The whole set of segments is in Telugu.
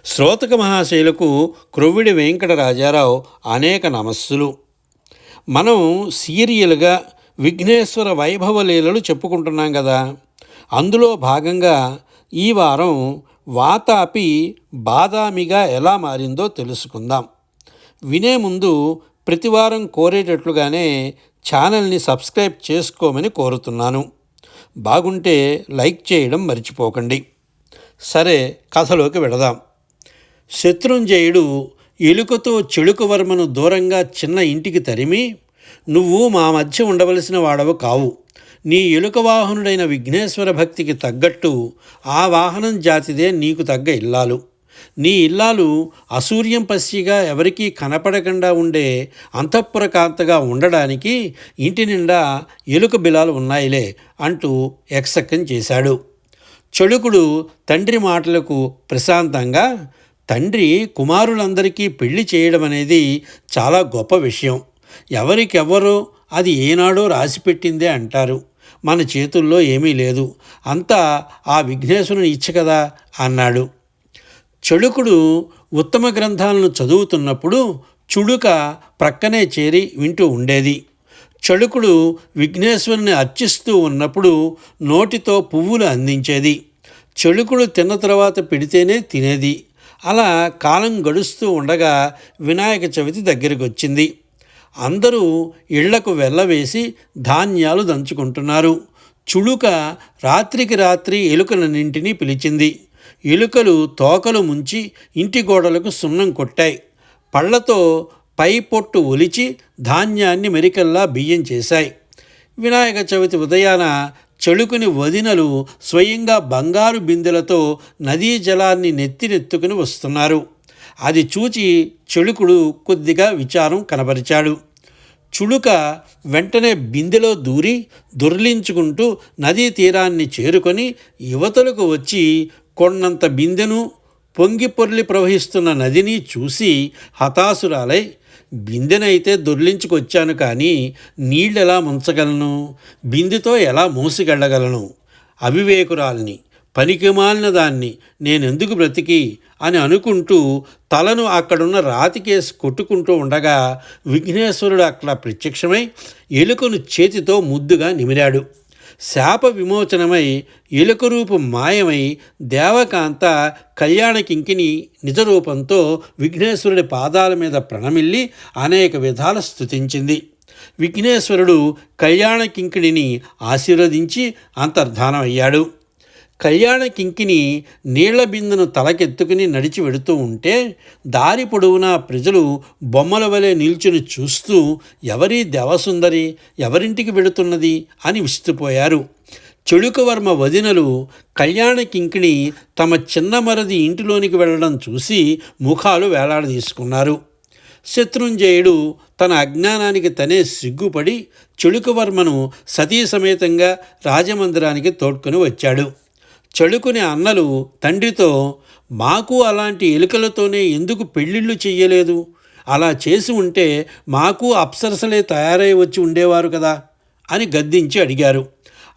శ్రోతక మహాశైలకు క్రొవ్విడి వెంకటరాజారావు అనేక నమస్సులు. మనం సీరియల్గా విఘ్నేశ్వర వైభవ లీలలు చెప్పుకుంటున్నాం కదా. అందులో భాగంగా ఈ వారం వాతాపి బాదామిగా ఎలా మారిందో తెలుసుకుందాం. వినే ముందు ప్రతివారం కోరేటట్లుగానే ఛానల్ని సబ్స్క్రైబ్ చేసుకోమని కోరుతున్నాను. బాగుంటే లైక్ చేయడం మర్చిపోకండి. సరే, కథలోకి వెళదాం. శత్రుంజయుడు ఎలుకతో చెడుకువర్మను దూరంగా చిన్న ఇంటికి తరిమి, నువ్వు మా మధ్య ఉండవలసిన వాడవు కావు. నీ ఎలుక వాహనుడైన విఘ్నేశ్వర భక్తికి తగ్గట్టు ఆ వాహనం జాతిదే నీకు తగ్గ ఇల్లాలు. నీ ఇల్లాలు అసూర్యం పసిగా ఎవరికీ కనపడకుండా ఉండే అంతఃపుర కాంతగా ఉండడానికి ఇంటి నిండా ఎలుక బిలాలు ఉన్నాయిలే అంటూ ఎక్సక్కం చేశాడు. చడుకుడు తండ్రి మాటలకు ప్రశాంతంగా, తండ్రి కుమారులందరికీ పెళ్లి చేయడం అనేది చాలా గొప్ప విషయం. ఎవరికెవ్వరో అది ఏనాడో రాసిపెట్టిందే అంటారు. మన చేతుల్లో ఏమీ లేదు, అంతా ఆ విఘ్నేశ్వరుని ఇచ్చ కదా అన్నాడు. చడుకుడు ఉత్తమ గ్రంథాలను చదువుతున్నప్పుడు చుడుక ప్రక్కనే చేరి వింటూ ఉండేది. చడుకుడు విఘ్నేశ్వరుని అర్చిస్తూ ఉన్నప్పుడు నోటితో పువ్వులు అందించేది. చడుకుడు తిన్న తర్వాత పెడితేనే తినేది. అలా కాలం గడుస్తూ ఉండగా వినాయక చవితి దగ్గరికి వచ్చింది. అందరూ ఇళ్లకు వెళ్ళవేసి ధాన్యాలు దంచుకుంటున్నారు. చుడుక రాత్రికి రాత్రి ఎలుకలన్నింటినీ పిలిచింది. ఎలుకలు తోకలు ముంచి ఇంటి గోడలకు సున్నం కొట్టాయి. పళ్లతో పై పొట్టు ఒలిచి ధాన్యాన్ని మెరికల్లా బియ్యం చేశాయి. వినాయక చవితి ఉదయాన చెడుకుని వదినలు స్వయంగా బంగారు బిందెలతో నదీ జలాన్ని నెత్తినెత్తుకుని వస్తున్నారు. అది చూచి చెడుకుడు కొద్దిగా విచారం కనబరిచాడు. చుడుక వెంటనే బిందెలో దూరి దొర్లించుకుంటూ నదీ తీరాన్ని చేరుకొని యువతలకు వచ్చి కొన్నంత బిందెను, పొంగి పొర్లి ప్రవహిస్తున్న నదిని చూసి హతాశురాలై, బిందెనైతే దొర్లించుకొచ్చాను కానీ నీళ్ళెలా ముంచగలను, బిందెతో ఎలా మోసికెళ్ళగలను, అవివేకురాల్ని, పనికిమాలిన దాన్ని, నేనెందుకు బ్రతికి అని అనుకుంటూ తలను అక్కడున్న రాతికేసి కొట్టుకుంటూ ఉండగా విఘ్నేశ్వరుడు అక్కడ ప్రత్యక్షమై ఎలుకను చేతితో ముద్దుగా నిమిరాడు. శాప విమోచనమై ఎలుక రూపం మాయమై దేవకాంత కళ్యాణకింకిని నిజరూపంతో విఘ్నేశ్వరుడి పాదాల మీద ప్రణమిల్లి అనేక విధాల స్తుతించింది. విఘ్నేశ్వరుడు కళ్యాణకింకిణిని ఆశీర్వదించి అంతర్ధానమయ్యాడు. కళ్యాణకింకిని నీళ్ల బిందెను తలకెత్తుకుని నడిచి వెడుతూ ఉంటే దారి పొడవునా ప్రజలు బొమ్మల వలె నిల్చుని చూస్తూ, ఎవరి దేవసుందరి, ఎవరింటికి వెడుతున్నది అని విస్తుపోయారు. చెడుకవర్మ వదినలు కళ్యాణకింకిని తమ చిన్న మరది ఇంటిలోనికి వెళ్ళడం చూసి ముఖాలు వేలాడదీసుకున్నారు. శత్రుంజయుడు తన అజ్ఞానానికి తనే సిగ్గుపడి చెడుకవర్మను సతీ సమేతంగా రాజమందిరానికి తోడ్కొని వచ్చాడు. చెడుకుని అన్నలు తండ్రితో, మాకు అలాంటి ఎలుకలతోనే ఎందుకు పెళ్ళిళ్ళు చెయ్యలేదు? అలా చేసి ఉంటే మాకు అప్సరసలే తయారై వచ్చి ఉండేవారు కదా అని గద్దించి అడిగారు.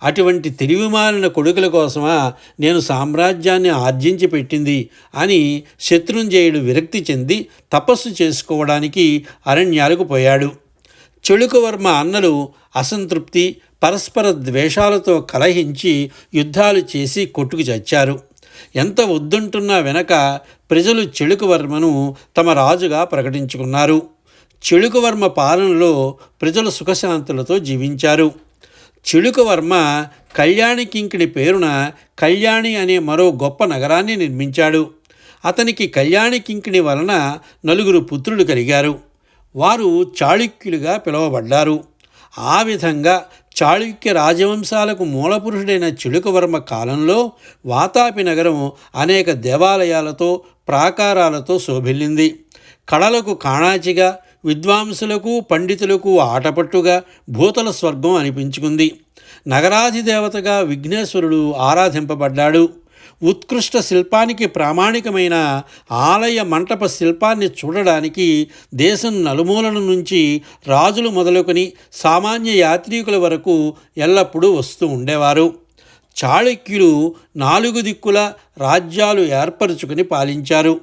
అటువంటి తెలివిమాలిన కొడుకుల కోసమా నేను సామ్రాజ్యాన్ని ఆర్జించి పెట్టింది అని శత్రుంజయుడు విరక్తి చెంది తపస్సు చేసుకోవడానికి అరణ్యాలకు పోయాడు. చెడుకవర్మ అన్నలు అసంతృప్తి, పరస్పర ద్వేషాలతో కలహించి యుద్ధాలు చేసి కొట్టుకు చచ్చారు. ఎంత వద్దంటున్నా వెనక ప్రజలు చెడుకవర్మను తమ రాజుగా ప్రకటించుకున్నారు. చెడుకవర్మ పాలనలో ప్రజలు సుఖశాంతులతో జీవించారు. చెడుకవర్మ కళ్యాణకింకిణి పేరున కళ్యాణి అనే మరో గొప్ప నగరాన్ని నిర్మించాడు. అతనికి కళ్యాణకింకిణి వలన 4 పుత్రులు కలిగారు. వారు చాళుక్యులుగా పిలువబడ్డారు. ఆ విధంగా చాళుక్య రాజవంశాలకు మూలపురుషుడైన చెడుకవర్మ కాలంలో వాతాపి నగరం అనేక దేవాలయాలతో ప్రాకారాలతో శోభిల్లింది. కళలకు కాణాచిగా, విద్వాంసులకు పండితులకు ఆటపట్టుగా భూతల స్వర్గం అనిపించుకుంది. నగరాధిదేవతగా విఘ్నేశ్వరుడు ఆరాధింపబడ్డాడు. ఉత్కృష్ట శిల్పానికి ప్రామాణికమైన ఆలయ మంటప శిల్పాన్ని చూడడానికి దేశం నలుమూలల నుంచి రాజులు మొదలుకొని సామాన్య యాత్రికుల వరకు ఎల్లప్పుడూ వస్తూ ఉండేవారు. చాళుక్యులు 4 దిక్కుల రాజ్యాలు ఏర్పరచుకుని పాలించారు.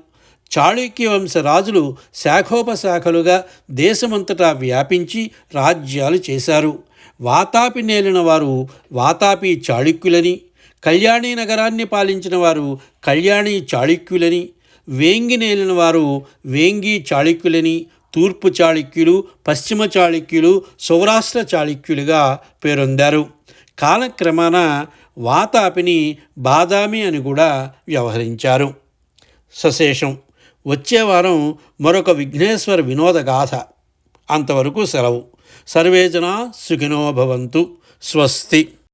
చాళుక్య వంశ రాజులు శాఖోపశాఖలుగా దేశమంతటా వ్యాపించి రాజ్యాలు చేశారు. వాతాపి నేలిన వారు వాతాపి చాళుక్యులని, కళ్యాణీ నగరాన్ని పాలించిన వారు కళ్యాణీ చాళుక్యులని, వేంగి నేలిన వారు వేంగి చాళుక్యులని, తూర్పు చాళుక్యులు, పశ్చిమ చాళుక్యులు, సౌరాష్ట్ర చాళుక్యులుగా పేరొందారు. కాలక్రమాన వాతాపిని బాదామి అని కూడా వ్యవహరించారు. సశేషం. వచ్చే వారం మరొక విఘ్నేశ్వర వినోద గాథ. అంతవరకు సెలవు. సర్వే జనా సుఖినో భవంతు. స్వస్తి.